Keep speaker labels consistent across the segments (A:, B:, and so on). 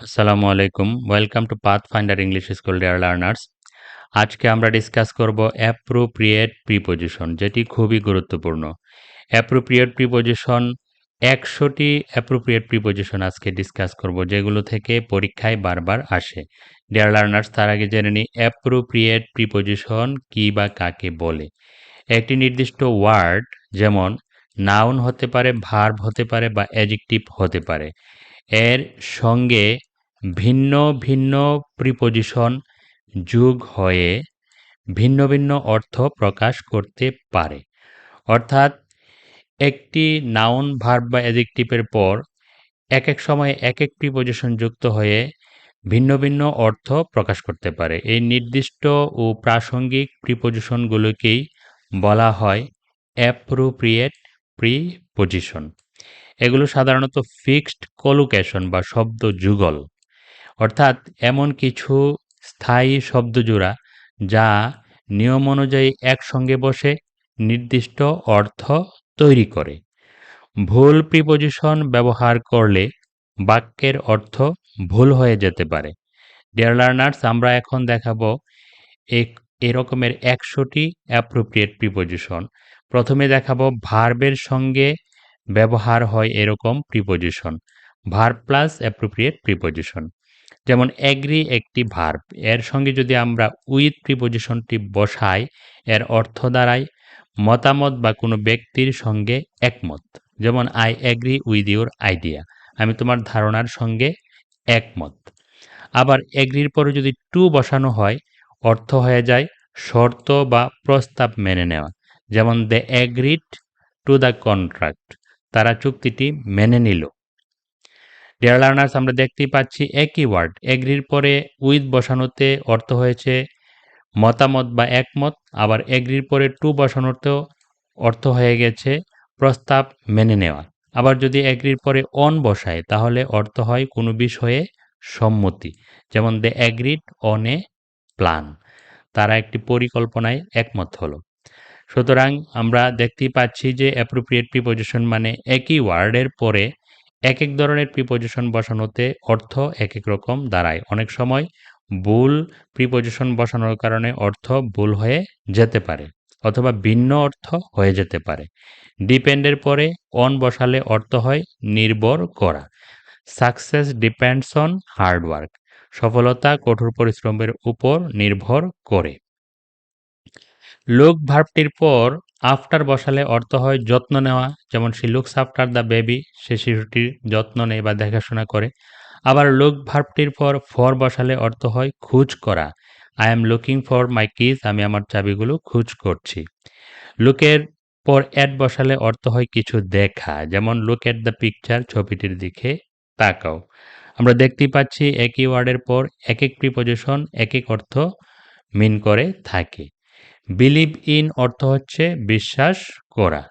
A: আসসালামু আলাইকুম। Welcome to pathfinder English school dear learners. আজকে আমরা ডিসকাস করব অ্যাপ্রোপ্রিয়েট প্রিপজিশন, যেটি খুবই গুরুত্বপূর্ণ। অ্যাপ্রোপ্রিয়েট প্রিপজিশন ১০০টি অ্যাপ্রোপ্রিয়েট প্রিপজিশন আজকে ডিসকাস করব, যেগুলো থেকে পরীক্ষায় বারবার আসে। ডিয়ার লার্নার্স, তার আগে জেনে নিই অ্যাপ্রোপ্রিয়েট প্রিপজিশন কী বা কাকে বলে। একটি নির্দিষ্ট ওয়ার্ড, যেমন নাউন হতে পারে, ভার্ব হতে পারে বা অ্যাডজেক্টিভ হতে পারে, এর সঙ্গে ভিন্ন ভিন্ন প্রিপজিশন যোগ হয়ে ভিন্ন ভিন্ন অর্থ প্রকাশ করতে পারে। অর্থাৎ একটি নাউন, ভার্ব বা অ্যাডজেক্টিভের পর এক এক সময় এক এক প্রিপজিশন যুক্ত হয়ে ভিন্ন ভিন্ন অর্থ প্রকাশ করতে পারে। এই নির্দিষ্ট ও প্রাসঙ্গিক প্রিপজিশনগুলোকেই বলা হয় অ্যাপ্রোপ্রিয়েট প্রিপজিশন। এগুলো সাধারণত ফিক্সড কলোকেশন বা শব্দ যুগল, অর্থাৎ এমন কিছু স্থায়ী শব্দজোড়া যা নিয়ম অনুযায়ী একসঙ্গে বসে নির্দিষ্ট অর্থ তৈরি করে। ভুল প্রিপজিশন ব্যবহার করলে বাক্যের অর্থ ভুল হয়ে যেতে পারে। ডিয়ার লার্নার্স, আমরা এখন দেখাবো এরকমের ১০০টি অ্যাপ্রোপ্রিয়েট প্রিপজিশন। প্রথমে দেখাবো ভার্বের সঙ্গে ব্যবহার হয় এরকম preposition, verb plus appropriate preposition. যেমন এগ্রি একটি ভার্ব, এর সঙ্গে যদি আমরা উইথ প্রিপজিশনটি বসাই, এর অর্থ দাঁড়ায় মতামত বা কোনো ব্যক্তির সঙ্গে একমত। যেমন I agree with your idea, আমি তোমার ধারণার সঙ্গে একমত। আবার এগ্রির পরে যদি টু বসানো হয়, অর্থ হয়ে যায় শর্ত বা প্রস্তাব মেনে নেওয়া। যেমন দে এগ্রিড টু দ্য কন্ট্রাক্ট, তারা চুক্তিটি মেনে নিল। ডিয়ার লার্নার্স, আমরা দেখতেই পাচ্ছি একই ওয়ার্ড এগ্রির পরে উইথ বসানোতে অর্থ হয়েছে মতামত বা একমত, আবার এগ্রির পরে টু বসানোতেও অর্থ হয়ে গেছে প্রস্তাব মেনে নেওয়া। আবার যদি এগ্রির পরে অন বসায়, তাহলে অর্থ হয় কোনো বিষয়ে সম্মতি। যেমন দে এগ্রিড অন এ প্ল্যান, তারা একটি পরিকল্পনায় একমত হলো। সুতরাং আমরা দেখতেই পাচ্ছি যে অ্যাপ্রোপ্রিয়েট প্রিপজিশন মানে একই ওয়ার্ডের পরে এক এক ধরনের প্রিপজিশন বসানোতে অর্থ এক এক রকম দাঁড়ায়। অনেক সময় ভুল প্রিপজিশন বসানোর কারণে অর্থ ভুল হয়ে যেতে পারে অথবা ভিন্ন অর্থ হয়ে যেতে পারে। ডিপেন্ডের পরে অন বসালে অর্থ হয় নির্ভর করা। Success depends on hard work, সফলতা কঠোর পরিশ্রমের উপর নির্ভর করে। লুক ভার্বটির পর আফটার বসালে অর্থ হয় যত্ন নেওয়া। যেমন she looks after the baby, সে শিশুটির যত্ন নেয় বা দেখাশোনা করে। আবার লুক ভার্বটির পর ফর বসালে অর্থ হয় খোঁজ করা। I am looking for my keys, আমি আমার চাবিগুলো খোঁজ করছি। লুকের পর অ্যাট বসালে অর্থ হয় কিছু দেখা। যেমন লুক এট দ্য পিকচার, ছবিটির দিকে তাকাও। আমরা দেখতেই পাচ্ছি একই ওয়ার্ডের পর এক এক প্রিপজিশন এক এক অর্থ মিন করে থাকে। বিলিভ ইন অর্থ হচ্ছে বিশ্বাস করা।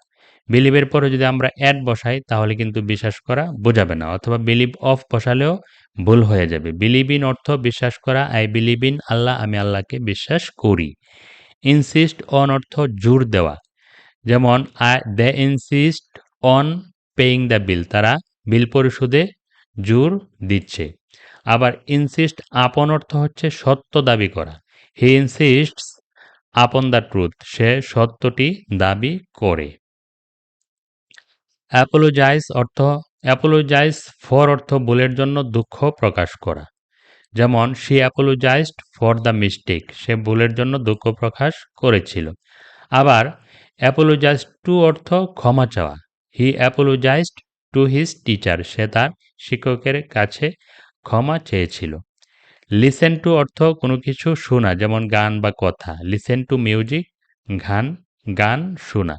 A: বিলিভের পরে যদি আমরা অ্যাড বসাই, তাহলে কিন্তু বিশ্বাস করা বোঝাবে না, অথবা বিলিভ অফ বসালেও ভুল হয়ে যাবে। বিলিভ ইন অর্থ বিশ্বাস করা। আই বিলিভ ইন আল্লাহ, আমি আল্লাহকে বিশ্বাস করি। ইনসিস্ট অন অর্থ জোর দেওয়া। যেমন they insist on paying the bill, তারা বিল পরিশোধে জোর দিচ্ছে। আবার ইনসিস্ট আপন অর্থ হচ্ছে সত্য দাবি করা। হি ইনসিস্টস আপন দ্য ট্রুথ, সে সত্যটি দাবি করে। অ্যাপোলোজাইজ ফর অর্থ ভুলের জন্য দুঃখ প্রকাশ করা। যেমন she apologised for the mistake, সে ভুলের জন্য দুঃখ প্রকাশ করেছিল। আবার অ্যাপোলোজাইজ টু অর্থ ক্ষমা চাওয়া। হি অ্যাপোলোজাইজড টু হিজ টিচার, সে তার শিক্ষকের কাছে ক্ষমা চেয়েছিল। লিসেন টু অর্থ কোনো কিছু শোনা, যেমন গান বা কথা। লিসেন টু মিউজিক, গান শোনা।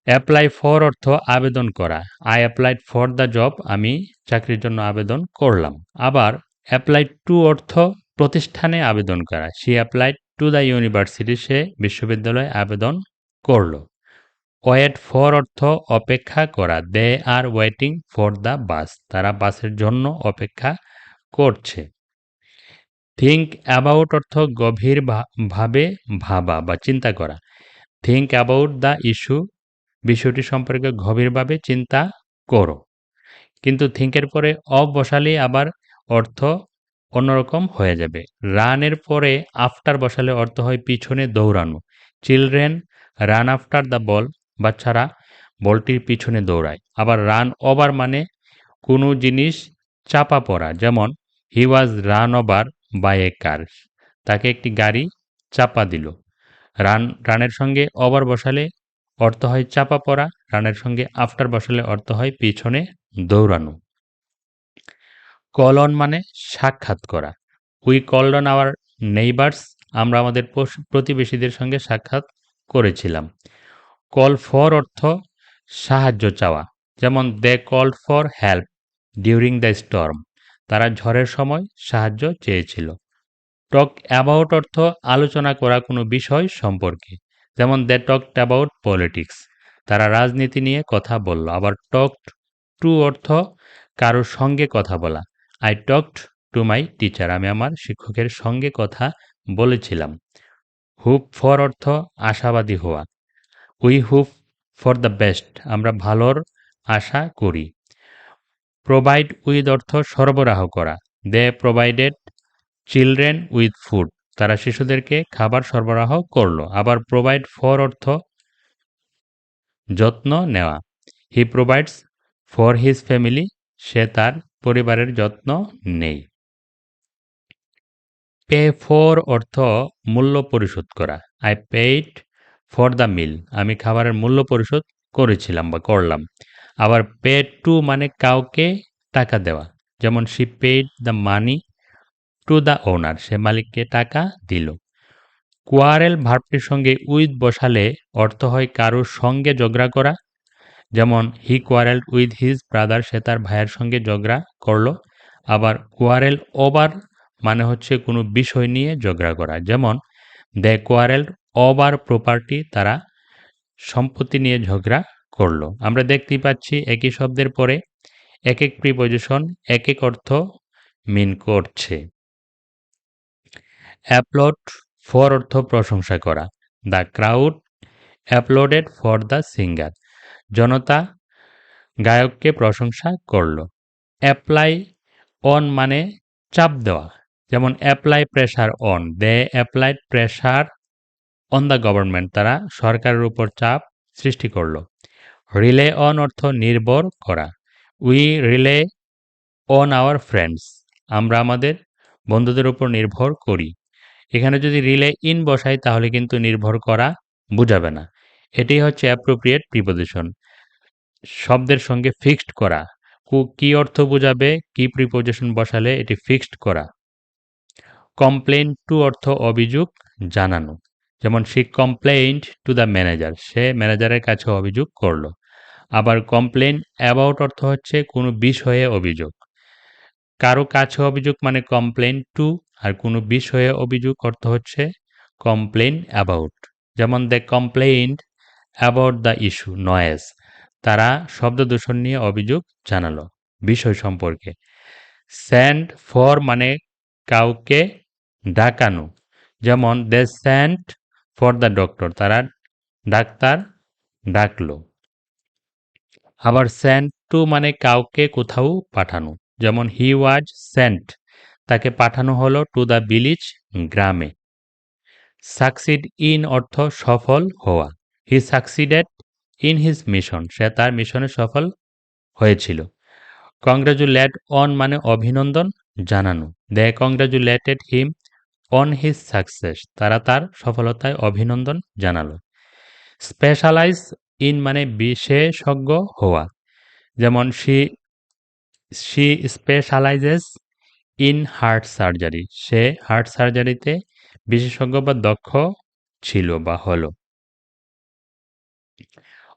A: অ্যাপ্লাই ফর অর্থ আবেদন করা। I applied for the job, আমি চাকরির জন্য আবেদন করলাম। আবার অ্যাপ্লাইড টু অর্থ প্রতিষ্ঠানে আবেদন করা। She applied to the university, সে বিশ্ববিদ্যালয়ে আবেদন করল। ওয়েট ফর অর্থ অপেক্ষা করা। They are waiting for the bus, তারা বাসের জন্য অপেক্ষা করছে। থিঙ্ক অ্যাবাউট অর্থ গভীর ভাবে ভাবা বা চিন্তা করা। থিঙ্ক অ্যাবাউট দ্য ইস্যু, বিষয়টি সম্পর্কে গভীরভাবে চিন্তা করো। কিন্তু থিঙ্কের পরে অফ বসালেই আবার অর্থ অন্যরকম হয়ে যাবে। রানের পরে আফটার বসালে অর্থ হয় পিছনে দৌড়ানো। Children run after the ball, বাচ্চারা বলটির পিছনে দৌড়ায়। আবার রান ওভার মানে কোনো জিনিস চাপা পড়া, যেমন হি ওয়াজ রান ওভার বাই এ কার, তাকে একটি গাড়ি চাপা দিল। রানের সঙ্গে ওভার বসালে অর্থ হয় চাপা পড়া, রানের সঙ্গে আফটার বসালে অর্থ হয় পিছনে দৌড়ানো। কল অন মানে সাক্ষাৎ করা। We called on our neighbours, আমরা আমাদের প্রতিবেশীদের সঙ্গে সাক্ষাৎ করেছিলাম। কল ফর অর্থ সাহায্য চাওয়া, যেমন they called for help during the storm, তারা ঝড়ের সময় সাহায্য চেয়েছিল। টক অ্যাবাউট অর্থ আলোচনা করা কোনো বিষয় সম্পর্কে, যেমন দে টকড অ্যাবাউট পলিটিক্স, তারা রাজনীতি নিয়ে কথা বলল। আবার টকড টু অর্থ কারোর সঙ্গে কথা বলা। I talked two my teacher, আমি আমার শিক্ষকের সঙ্গে কথা বলেছিলাম। হুপ ফর অর্থ আশাবাদী হওয়া। We Hoop for the best, আমরা ভালোর আশা করি। প্রোভাইড উইথ অর্থ সরবরাহ করা। They provided children with food, তারা শিশুদেরকে খাবার সরবরাহ করলো। আবার প্রোভাইড ফর অর্থ যত্ন নেওয়া। হি প্রোভাইডস ফর হিজ ফ্যামিলি, সে তার পরিবারের যত্ন নেয়। পে ফর অর্থ মূল্য পরিশোধ করা। আই পেইড ফর দ্য মিল, আমি খাবারের মূল্য পরিশোধ করেছিলাম বা করলাম। আবার পে টু মানে কাউকে টাকা দেওয়া, যেমন she paid the money to the owner, সে মালিককে টাকা দিল। কোয়ারেল ভার্বটির সঙ্গে উইথ বসালে অর্থ হয় কারোর সঙ্গে ঝগড়া করা, যেমন হি কোয়ারেলড উইথ হিজ ব্রাদার, সে তার ভাইয়ের সঙ্গে ঝগড়া করলো। আবার কোয়ারেল ওভার মানে হচ্ছে কোনো বিষয় নিয়ে ঝগড়া করা, যেমন দে কোয়ারেলড ওভার প্রপার্টি, তারা সম্পত্তি নিয়ে ঝগড়া করলো। আমরা দেখতেই পাচ্ছি একই শব্দের পরে এক এক প্রিপজিশন এক এক অর্থ মিন করছে। অ্যাপ্লড ফর অর্থ প্রশংসা করা। The crowd applauded for the singer, জনতা গায়ককে প্রশংসা করল। অ্যাপ্লাই অন মানে চাপ দেওয়া, যেমন apply pressure on, they applied pressure on the government, তারা সরকারের উপর চাপ সৃষ্টি করল। রিলে অন অর্থ নির্ভর করা। We rely on our friends, আমরা আমাদের বন্ধুদের উপর নির্ভর করি। এখানে যদি রিলে ইন বসাই তাহলে কিন্তু নির্ভর করা বুঝাবে না। এটাই হচ্ছে অ্যাপ্রোপ্রিয়েট প্রিপোজিশন, শব্দের সঙ্গে ফিক্সড করা। কি অর্থ বোঝাবে, কি প্রিপোজিশন বসালে এটি ফিক্সড করা। কমপ্লেইন টু অর্থ অভিযোগ জানানো, যেমন শি কমপ্লেইন্ড টু দ্য ম্যানেজার, সে ম্যানেজারের কাছে অভিযোগ করলো। আবার কমপ্লেইন অ্যাবাউট অর্থ হচ্ছে কোনো বিষয়ে অভিযোগ, কারো কাছে অভিযোগ মানে কমপ্লেইন টু, আর কোনো বিষয়ে অভিযোগ অর্থ হচ্ছে কমপ্লেইন অ্যাবাউট, যেমন দে কমপ্লেইন্ড অ্যাবাউট দ্য ইস্যু নয়েজ, তারা শব্দ দূষণ নিয়ে অভিযোগ জানালো বিষয় সম্পর্কে। স্যান্ড ফর মানে কাউকে ডাকানো, যেমন দে স্যান্ড ফর দ্য ডক্টর, তারা ডাক্তার ডাকলো। আবার সেন্ট টু মানে কাউকে কোথাও পাঠানো, যেমন হি ওয়াজ সেন্ট, তাকে পাঠানো হলো টু দ্য ভিলেজ, গ্রামে। সাকসিড ইন অর্থ সফল হওয়া। He succeeded in his mission, সে তার মিশনে সফল হয়েছিল। কংগ্রাচুলেট অন মানে অভিনন্দন জানানো। They congratulated him on his success, তারা তার সফলতায় অভিনন্দন জানালো। স্পেশালাইজ ইন মানে বিশেষজ্ঞ হওয়া, যেমন she specialises in heart surgery, সে হার্ট সার্জারিতে বিশেষজ্ঞ বা দক্ষ ছিল বা হলো।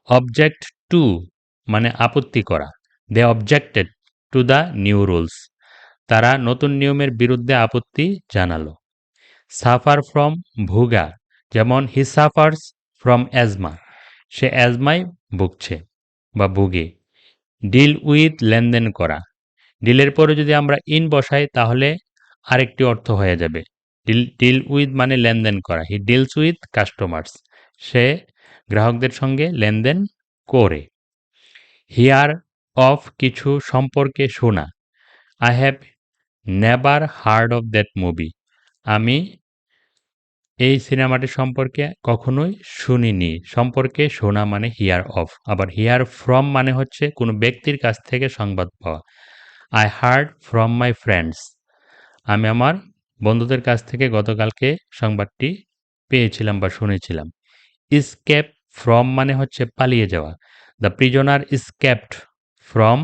A: অবজেক্ট টু মানে আপত্তি করা। They objected to the new rules, তারা নতুন নিয়মের বিরুদ্ধে আপত্তি জানালো। সাফার ফ্রম ভুগা, যেমন হি সাফার্স ফ্রম অ্যাজমা, সে অ্যাজমায় ভুগছে বা ভুগে। ডিল উইথ লেনদেন করা, ডিলের পরে যদি আমরা ইন বসাই তাহলে আরেকটি অর্থ হয়ে যাবে। ডিল উইথ মানে লেনদেন করা। হি ডিলস উইথ কাস্টমার্স, সে গ্রাহকদের সঙ্গে লেনদেন করে। হিয়ার অফ কিছু সম্পর্কে শোনা। I have never hard of that movie. আমি এই সিনেমাটি সম্পর্কে কখনোই শুনিনি। সম্পর্কে শোনা মানে হিয়ার অফ। আবার হিয়ার ফ্রম মানে হচ্ছে কোনো ব্যক্তির কাছ থেকে সংবাদ পাওয়া। I hard from my friends. আমি আমার বন্ধুদের কাছ থেকে গতকালকে সংবাদটি পেয়েছিলাম বা শুনেছিলাম। escape from মানে হচ্ছে পালিয়ে যাওয়া। The prisoner escaped from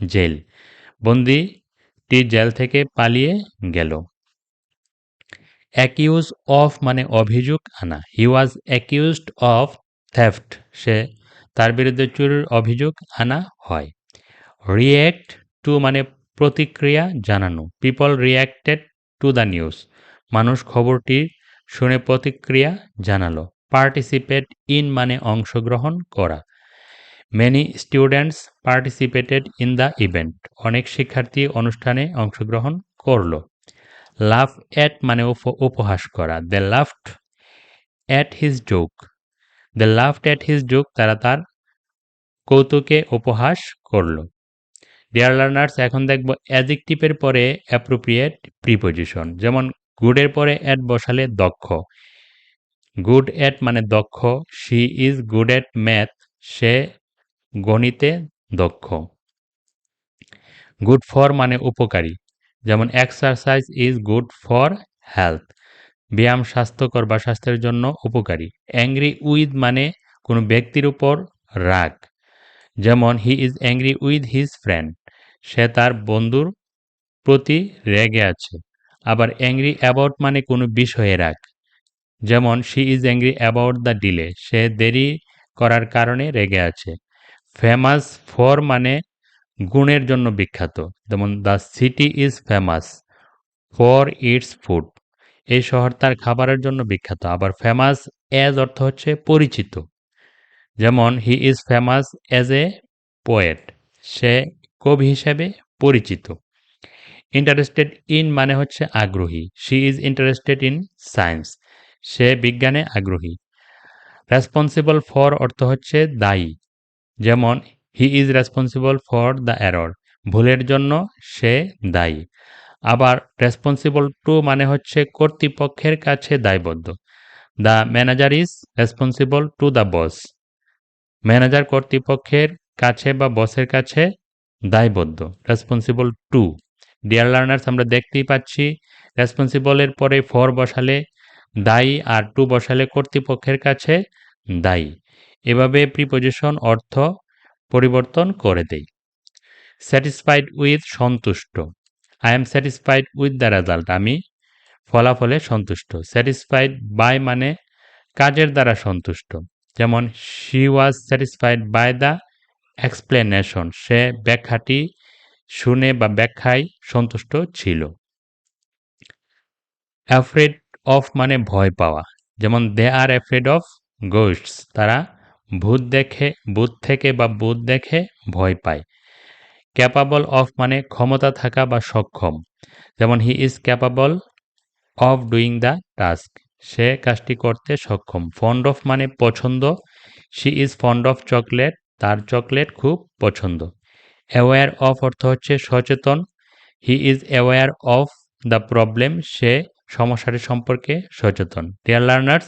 A: jail. বন্দীটি জেল থেকে পালিয়ে গেল। অ্যাকিউজ অফ মানে অভিযোগ আনা। He was accused of theft. সে তার বিরুদ্ধে চুরির অভিযোগ আনা হয়। রিয়্যাক্ট টু মানে প্রতিক্রিয়া জানানো। People reacted to the news. মানুষ খবরটি শুনে প্রতিক্রিয়া জানালো। পার্টিসিপেট ইন মানে অংশগ্রহণ করা। Many students participated in the event. অনেক শিক্ষার্থী অনুষ্ঠানে অংশগ্রহণ করল। লাফ অ্যাট মানে উপহাস করা। They laughed at his joke. They laughed at his joke. তারা তার কৌতুকে উপহাস করল। ডিয়ার লার্নার্স, এখন দেখব অ্যাডজেক্টিভের পরে অ্যাপ্রোপ্রিয়েট প্রিপোজিশন। যেমন গুডের পরে অ্যাট বসালে দক্ষ। গুড অ্যাট মানে দক্ষ। She is good at math. সে গণিতে দক্ষ। গুড ফর মানে উপকারী। যেমন exercise is good for health. ব্যায়াম স্বাস্থ্যকর বা স্বাস্থ্যের জন্য উপকারী। অ্যাংরি উইথ মানে কোনো ব্যক্তির উপর রাগ। যেমন he is angry with his friend. সে তার বন্ধুর প্রতি রেগে আছে। আবার অ্যাংরি অ্যাবাউট মানে কোনো বিষয়ে রাগ। যেমন she is angry about the delay. সে দেরি করার কারণে রেগে আছে। ফেমাস ফর মানে গুণের জন্য বিখ্যাত। যেমন the city is famous for its food. এই শহর তার খাবারের জন্য বিখ্যাত। আবার ফেমাস অ্যাজ অর্থ হচ্ছে পরিচিত। যেমন he is famous as a poet. সে কবি হিসেবে পরিচিত। ইন্টারেস্টেড ইন মানে হচ্ছে আগ্রহী। She is interested in science. সে বিজ্ঞানে আগ্রহী। রেসপন্সিবল ফর অর্থ হচ্ছে দায়ী। যেমন he is responsible for the error. ভুলের জন্য সে দায়ী। আবার রেসপন্সিবল টু মানে হচ্ছে কর্তৃপক্ষের কাছে দায়বদ্ধ। The manager is responsible to the boss. Manager কর্তৃপক্ষের কাছে বা বসের কাছে দায়বদ্ধ। Responsible to. ডিয়ার লার্নার্স, আমরা দেখতেই পাচ্ছি রেসপন্সিবলের পরে ফর বসালে দায়ী আর টু বসালে কর্তৃপক্ষের কাছে দায়ী। এভাবে প্রিপোজিশন অর্থ পরিবর্তন করে দেয়। স্যাটিসফাইড উইথ সন্তুষ্ট। I am satisfied with the result. আমি ফলাফলে সন্তুষ্ট। স্যাটিসফাইড বাই মানে কাজের দ্বারা সন্তুষ্ট। যেমন she was satisfied by the explanation. সে ব্যাখ্যাটি শুনে বা ব্যাখ্যায় সন্তুষ্ট ছিল। অ্যাফ্রেড অফ মানে ভয় পাওয়া। যেমন দে আর অ্যাফ্রেড অফ গোস্টস। তারা ভূত থেকে বা ভূত দেখে ভয় পায়। ক্যাপাবল অফ মানে ক্ষমতা থাকা বা সক্ষম। যেমন he is capable of doing the task. সে কাজটি করতে সক্ষম। ফন্ড অফ মানে পছন্দ। She is fond of chocolate. তার চকলেট খুব পছন্দ। অ্যাওয়্যার অফ অর্থ হচ্ছে সচেতন। He is aware of the problem. সে সমস্যাটি সম্পর্কে সচেতন। ডিয়ার লার্নার্স,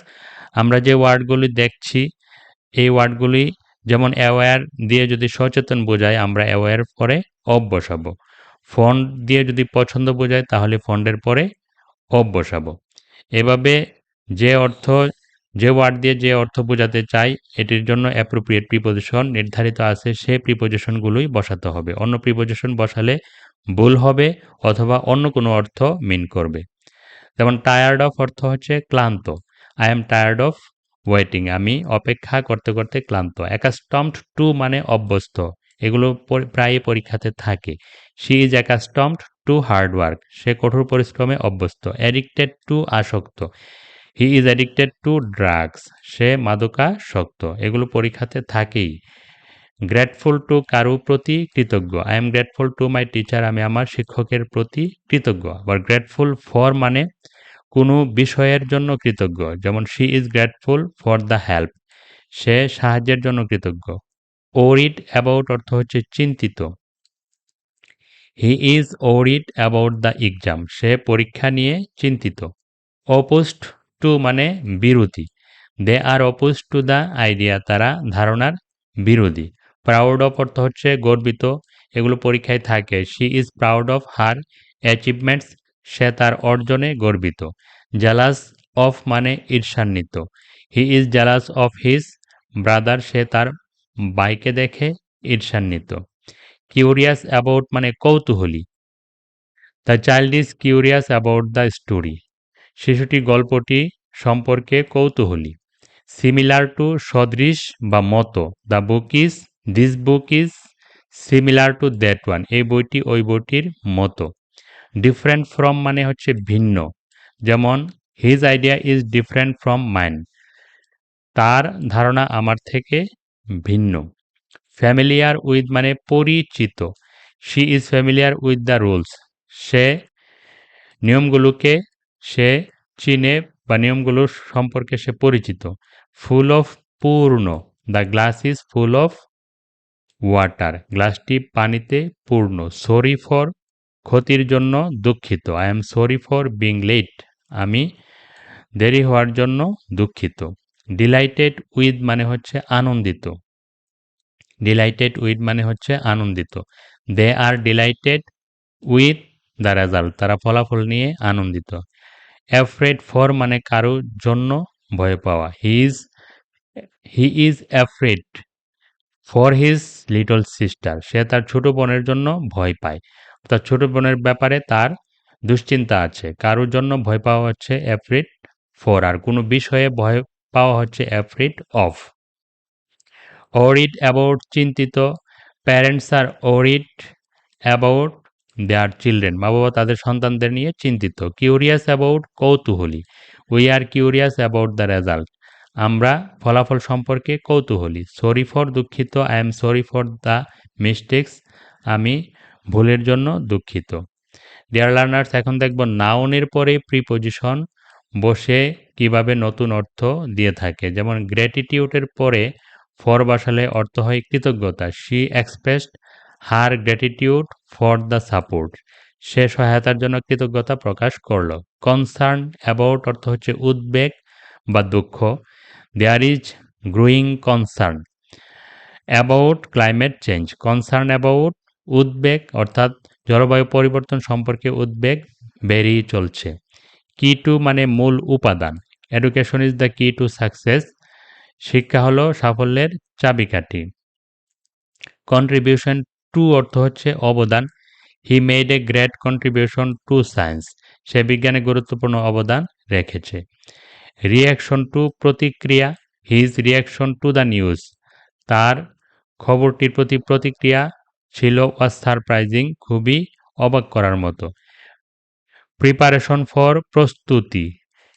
A: আমরা যে ওয়ার্ডগুলি দেখছি এই ওয়ার্ডগুলি যেমন অ্যাওয়্যার দিয়ে যদি সচেতন বোঝায় আমরা অ্যাওয়্যার পরে অফ বসাবো। ফন্ড দিয়ে যদি পছন্দ বোঝায় তাহলে ফন্ডের পরে অফ বসাবো। এভাবে যে অর্থ যে ওয়ার্ড দিয়ে যে অর্থ বোঝাতে চাই এটির জন্য অ্যাপ্রোপ্রিয়েট প্রিপোজিশন নির্ধারিত আছে, সে প্রিপোজিশনগুলোই বসাতে হবে। অন্য প্রিপোজিশন বসালে ভুল হবে অথবা অন্য কোনো অর্থ মিন করবে। যেমন টায়ার্ড অফ অর্থ হচ্ছে ক্লান্ত। I am tired of waiting. আমি অপেক্ষা করতে করতে ক্লান্ত। অ্যাকাস্টমড টু মানে অভ্যস্ত। এগুলো প্রায়ই পরীক্ষাতে থাকে। She is accustomed to hard work. সে কঠোর পরিশ্রমে অভ্যস্ত। অ্যাডিক্টেড টু আসক্ত। He is addicted to drugs. সে মাদকাসক্ত। এগুলো পরীক্ষাতে থাকেই। গ্রেটফুল টু কারো প্রতি কৃতজ্ঞ। I am grateful to my teacher. আমি আমার শিক্ষকের প্রতি কৃতজ্ঞ। আবার গ্রেটফুল ফর মানে কোনো বিষয়ের জন্য কৃতজ্ঞ। যেমন she is grateful for the help. সে সাহায্যের জন্য কৃতজ্ঞ। ওরিড অ্যাবাউট অর্থ হচ্ছে চিন্তিত। He is worried about the exam, সে পরীক্ষা নিয়ে চিন্তিত। অপোজড টু মানে বিরোধী। They are oppose to the idea, তারা ধারণার বিরোধী। প্রাউড অফ অর্থ হচ্ছে গর্বিত, এগুলো পরীক্ষায় থাকে। She is proud of her achievements, সে তার অর্জনে গর্বিত। জেলাস অফ মানে ঈর্ষান্বিত। He is jealous of his brother, সে তার ভাইকে দেখে ঈর্ষান্বিত। কিউরিয়াস অ্যাবাউট মানে কৌতূহলী। The child is curious about the story, শিশুটি গল্পটি সম্পর্কে কৌতূহলী। সিমিলার টু সদৃশ বা মতো। The book is, this book is similar to that one, এই বইটি ওই বইটির মতো। ডিফারেন্ট ফ্রম মানে হচ্ছে ভিন্ন, যেমন his idea is different from mine, তার ধারণা আমার থেকে ভিন্ন। ফ্যামিলিয়ার উইথ মানে পরিচিত। She is familiar with the rules, সে নিয়মগুলোকে সে চিনে বা নিয়মগুলো সম্পর্কে সে পরিচিত। ফুল অফ পূর্ণ। The glass is full of water, গ্লাসটি পানিতে পূর্ণ। সরি ফর ক্ষতির জন্য দুঃখিত। I am sorry for being late, আমি দেরি হওয়ার জন্য দুঃখিত। ডিলাইটেড উইথ মানে হচ্ছে আনন্দিত। ডিলাইটেড উইথ মানে হচ্ছে আনন্দিত। দে আর ডিলাইটেড উইথ দ্য রেজাল্ট, তারা ফলাফল নিয়ে আনন্দিত। অ্যাফ্রেড ফর মানে কারোর জন্য ভয় পাওয়া। He is afraid for his little sister, সে তার ছোট বোনের জন্য ভয় পায়। তার ছোট বোনের ব্যাপারে তার দুশ্চিন্তা আছে। কারোর জন্য ভয় পাওয়া হচ্ছে অ্যাফ্রেড ফর, আর কোনো বিষয়ে ভয় পাওয়া হচ্ছে অ্যাফ্রেড অফ। অরিড অ্যাবাউট চিন্তিত। প্যারেন্টস আর অরিড অ্যাবাউট দেয়ার চিলড্রেন, মা বাবা তাদের সন্তানদের নিয়ে চিন্তিত। কিউরিয়াস অ্যাবাউট কৌতূহলী। We are curious about the result, আমরা ফলাফল সম্পর্কে কৌতূহলী। সরি ফর দুঃখিত। I am sorry for the mistakes, আমি ভুলের জন্য দুঃখিত। ডিয়ার লার্নার্স, এখন দেখব নাউনের পরে প্রিপজিশন বসে কিভাবে নতুন অর্থ দিয়ে থাকে। যেমন গ্র্যাটিটিউডের পরে ফর বসালে অর্থ হয় কৃতজ্ঞতা। She expressed her gratitude for the support, সে সহায়তার জন্য কৃতজ্ঞতা প্রকাশ করল। কনসার্ন অ্যাবাউট অর্থ হচ্ছে উদ্বেগ বা দুঃখ। There is growing concern about climate change. Concern about উদ্বেগ অর্থাৎ জলবায়ু পরিবর্তন সম্পর্কে উদ্বেগ বেড়েই চলছে। কি টু মানে মূল উপাদান। Education is the key to success, শিক্ষা হলো সাফল্যের চাবিকাঠি। কন্ট্রিবিউশন টু অর্থ হচ্ছে অবদান। He made a great contribution to science, সে বিজ্ঞানে গুরুত্বপূর্ণ অবদান রেখেছে। রিয়াকশন টু প্রতিক্রিয়া। His reaction to the news, তার খবরটির প্রতি প্রতিক্রিয়া ছিল ওয়াজ সারপ্রাইজিং, খুবই অবাক করার মতো। প্রিপারেশন ফর প্রস্তুতি।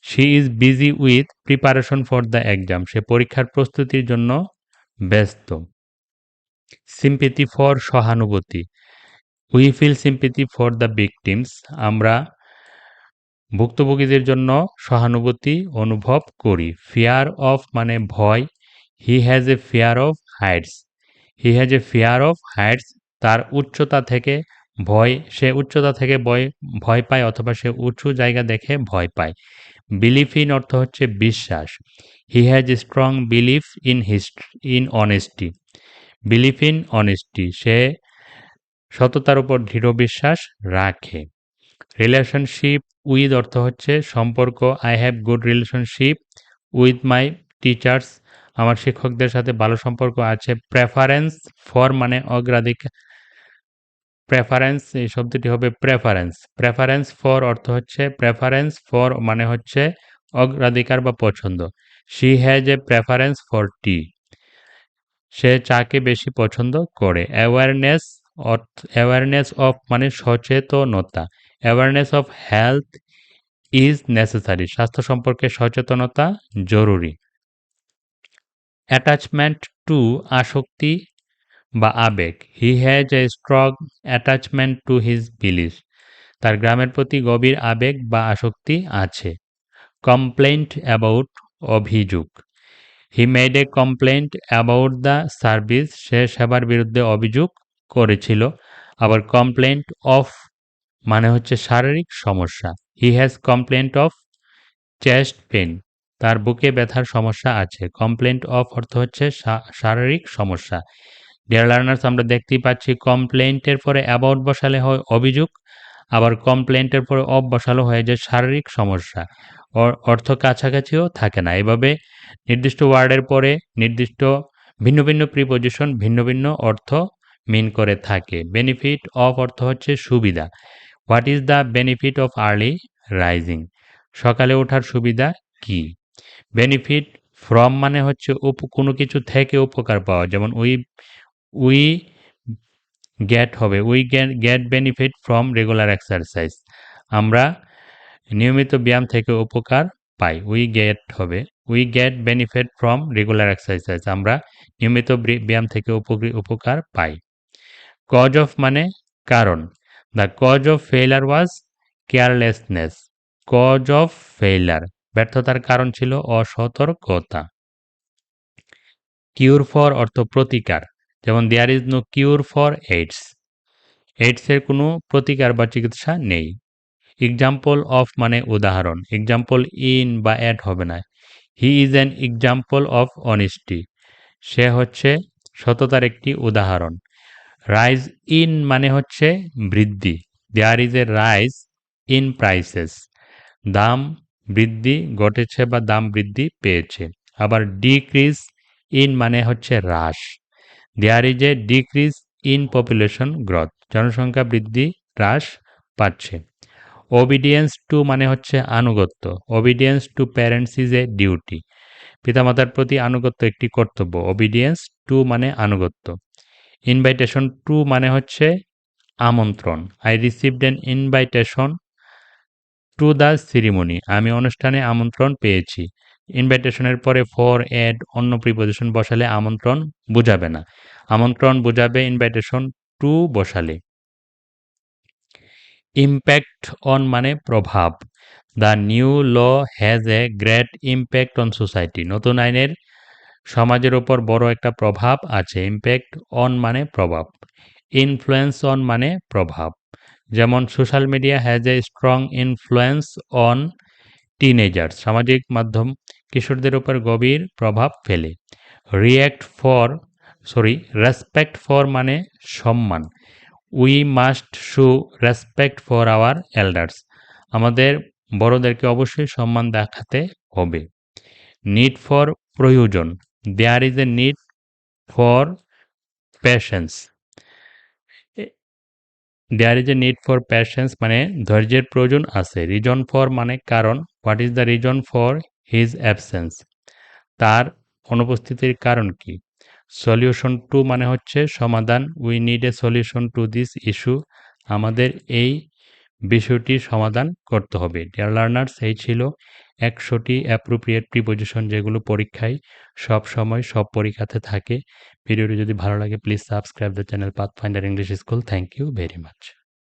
A: She is busy with preparation for the exam, সে পরীক্ষার প্রস্তুতির জন্য ব্যস্ত। সিম্পেথি ফর সহানুভূতি। We feel sympathy for the victims, আমরা ভুক্তভোগীদের জন্য সহানুভূতি অনুভব করি। ফিয়ার অফ মানে ভয়। হি has A fear of Heights, he has A fear of Heights, তার উচ্চতা থেকে ভয়, সে উচ্চতা থেকে ভয় পায় অথবা সে উঁচু জায়গা দেখে ভয় পায়। বিলিফ ইন অর্থ হচ্ছে বিশ্বাস। He has a strong belief in honesty, belief in honesty, সে সততার উপর দৃঢ় বিশ্বাস রাখে। রিলেশনশিপ উইথ অর্থ হচ্ছে সম্পর্ক। I have good relationship with my teachers, আমার শিক্ষকদের সাথে ভালো সম্পর্ক আছে। প্রেফারেন্স ফর মানে অগ্রাধিকার, প্রেফারেন্স এই শব্দটি হবে প্রেফারেন্স। প্রেফারেন্স ফর অর্থ হচ্ছে, প্রেফারেন্স ফর মানে হচ্ছে অগ্রাধিকার বা পছন্দ। She has a preference for tea, সে চাকে বেশি পছন্দ করে। অ্যাওয়ারনেস অফ মানে সচেতনতা। Awareness of health is necessary, স্বাস্থ্য সম্পর্কে সচেতনতা জরুরি। অ্যাটাচমেন্ট টু আসক্তি বা আবেগ। He has a strong attachment to his belief, তার গ্রামের প্রতি গভীর আবেগ বা আসক্তি আছে। কমপ্লেইন্ট অ্যাবাউট অভিযোগ। He made a complaint about the service, সে সেবার বিরুদ্ধে অভিযোগ করেছিল। আবার কমপ্লেন্ট অফ মানে হচ্ছে শারীরিক সমস্যা। He has complaint of chest pain, তার বুকে ব্যথার সমস্যা আছে। কমপ্লেন্ট অফ অর্থ হচ্ছে শারীরিক সমস্যা। ডিয়ার লার্নার্স, আমরা দেখতেই পাচ্ছি কমপ্লেন্টের পরে অ্যাবাউট বসালে হয় অভিযোগ, আবার কমপ্লেন্টের পরে অফ বসালো হয় যে শারীরিক সমস্যা, অর্থ কাছাকাছিও থাকে না। এভাবে নির্দিষ্ট ওয়ার্ডের পরে নির্দিষ্ট ভিন্ন ভিন্ন প্রিপোজিশন ভিন্ন ভিন্ন অর্থ মিন করে থাকে। বেনিফিট অফ অর্থ হচ্ছে সুবিধা। What is the benefit of early rising, সকালে ওঠার সুবিধা কি? বেনিফিট ফ্রম মানে হচ্ছে কোনো কিছু থেকে উপকার পাওয়া, যেমন উই গেট হবে we get benefit from regular exercise, আমরা নিয়মিত ব্যায়াম থেকে উপকার পাই। উই গেট হবে we get benefit from regular exercise, আমরা নিয়মিত ব্যায়াম থেকে উপকার পাই। কজ অফ মানে কারণ। The cause of failure was carelessness, cause of failure ব্যর্থতার কারণ ছিল অসতর্কতা। কিউর ফর অর্থ প্রতিকার, যেমন there is no cure for AIDS, এইডসের কোনো প্রতিকার বা চিকিৎসা নেই। এক্সাম্পল অফ মানে উদাহরণ, এক্সাম্পল ইন বা অ্যাট হবে না। He is an example of honesty, সে হচ্ছে সততার একটি উদাহরণ। রাইজ ইন মানে হচ্ছে বৃদ্ধি, there is a rise in prices, দাম বৃদ্ধি ঘটেছে বা দাম বৃদ্ধি পেয়েছে। আবার ডিক্রিজ ইন মানে হচ্ছে হ্রাস, there is a decrease in population growth, জনসংখ্যা বৃদ্ধি হ্রাস পাচ্ছে। ওবিডিয়েন্স টু মানে হচ্ছে আনুগত্য, obedience to parents is a duty, পিতামাতার প্রতি আনুগত্য একটি কর্তব্য। ওবিডিয়েন্স টু মানে আনুগত্য। ইনভাইটেশন টু মানে হচ্ছে আমন্ত্রণ। I received an invitation to the ceremony, আমি অনুষ্ঠানে আমন্ত্রণ পেয়েছি। ইনভাইটেশনের পরে ফর এড অন্য প্রিপোজিশন বসালে আমন্ত্রণ বোঝাবে না, আমন্ত্রণ বোঝাবে ইনভাইটেশন টু বসালে। ইম্প্যাক্ট অন মানে প্রভাব। The new law has a great impact on society, নতুন আইনের সমাজের ওপর বড় একটা প্রভাব আছে। ইম্প্যাক্ট অন মানে প্রভাব। ইনফ্লুয়েন্স অন মানে প্রভাব, যেমন social media has a strong influence on teenagers, সামাজিক মাধ্যম কিশোরদের উপর গভীর প্রভাব ফেলে। রেসপেক্ট ফর মানে সম্মান। We must show respect for our elders, আমাদের বড়দেরকে অবশ্যই সম্মান দেখাতে হবে। নিড ফর প্রয়োজন, there is a need for patience, there is a need for patience মানে ধৈর্যের প্রয়োজন আছে। রিজন ফর মানে কারণ। What is the reason for his absence, তার অনুপস্থিতির কারণ কি? সলিউশন টু মানে হচ্ছে সমাধান। We need a solution to this issue, আমাদের এই বিষয়টি সমাধান করতে হবে। ডিয়ার লার্নার্স, এই ছিল 100টি অ্যাপ্রোপ্রিয়েট প্রিপোজিশন যেগুলো পরীক্ষায় সব সময় সব পরীক্ষাতে থাকে। ভিডিওটি যদি ভালো লাগে please subscribe the channel Pathfinder English School. Thank you very much.